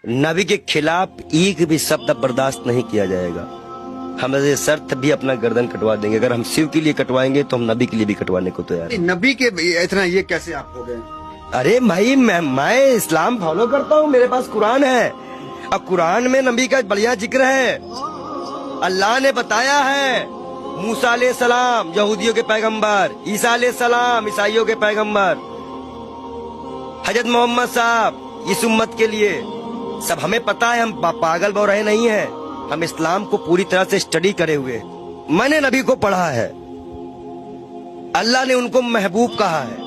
नबी के खिलाफ एक भी शब्द बर्दाश्त नहीं किया जाएगा। हम ऐसे शर्त भी अपना गर्दन कटवा देंगे। अगर हम शिव के लिए कटवाएंगे तो हम नबी के लिए भी कटवाने को तैयार हैं। नबी के इतना ये कैसे आप हो गए? अरे भाई मैं इस्लाम फॉलो करता हूँ, मेरे पास कुरान है और कुरान में नबी का बढ़िया जिक्र है। अल्लाह ने बताया है मूसा अलैहिस्सलाम यहूदियों के पैगंबर, ईसा अलैहिस्सलाम ईसाइयों के पैगंबर, हजरत मोहम्मद साहब इस उम्मत के लिए सब हमें पता है। हम पागल बौराहे नहीं हैं, हम इस्लाम को पूरी तरह से स्टडी करे हुए हैं। मैंने नबी को पढ़ा है, अल्लाह ने उनको महबूब कहा है।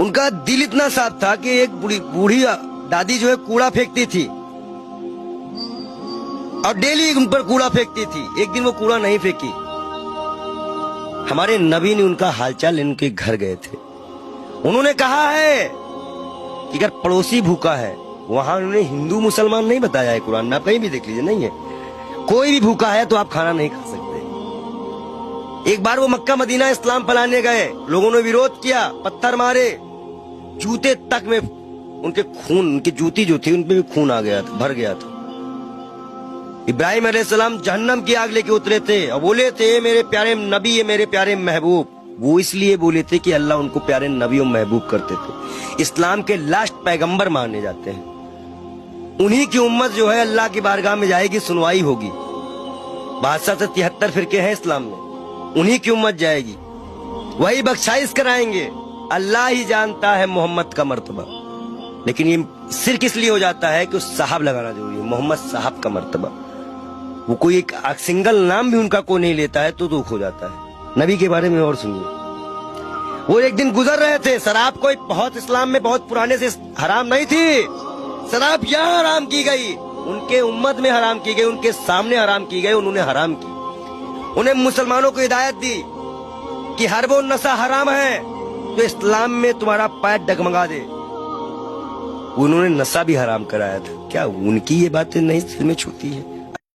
उनका दिल इतना साफ था कि एक बूढ़ी दादी जो है कूड़ा फेंकती थी और डेली उन पर कूड़ा फेंकती थी। एक दिन वो कूड़ा नहीं फेंकी। हमारे नबी ने उनका हालचाल उनके घर गए थे। उन्होंने कहा है कि अगर पड़ोसी भूखा है, वहां उन्होंने हिंदू मुसलमान नहीं बताया है कुरान में, आप कहीं भी देख लीजिए, नहीं है। कोई भी भूखा है तो आप खाना नहीं खा सकते। एक बार वो मक्का मदीना इस्लाम फैलाने गए, लोगों ने विरोध किया, पत्थर मारे, जूते तक में उनके खून, उनकी जूती जो थी उन पे भी खून आ गया था, भर गया था। इब्राहिम अलैहिस्सलाम जहन्नम की आग लेके उतरे थे और बोले थे मेरे प्यारे नबी, ये मेरे प्यारे महबूब। वो इसलिए बोले थे कि अल्लाह उनको प्यारे नबी और महबूब करते थे। इस्लाम के लास्ट पैगंबर माने जाते हैं। उन्हीं की उम्मत जो है अल्लाह की बारगाह में जाएगी, सुनवाई होगी। 62 से 73 फिरके हैं इस्लाम में, उन्हीं की उम्मत जाएगी, वही बख्शाइश कराएंगे। अल्लाह ही जानता है मोहम्मद का मर्तबा, लेकिन ये सिर्फ इसलिए हो जाता है कि उस साहब लगाना जरूरी है, मोहम्मद साहब का मर्तबा। वो कोई एक सिंगल नाम भी उनका कोई नहीं लेता है तो दुख हो जाता है। नबी के बारे में और सुनिए, वो एक दिन गुजर रहे थे। शराब कोई बहुत इस्लाम में बहुत पुराने से हराम नहीं थी। शराब यहाँ हराम की गई, उनके उम्मत में हराम की गई, उनके सामने हराम की गई, उन्होंने हराम की। उन्हें मुसलमानों को हिदायत दी कि हर वो नशा हराम है जो इस्लाम में तुम्हारा पैर डगमगा दे। उन्होंने नशा भी हराम कराया था। क्या उनकी ये बातें नहीं दिल में छूती है?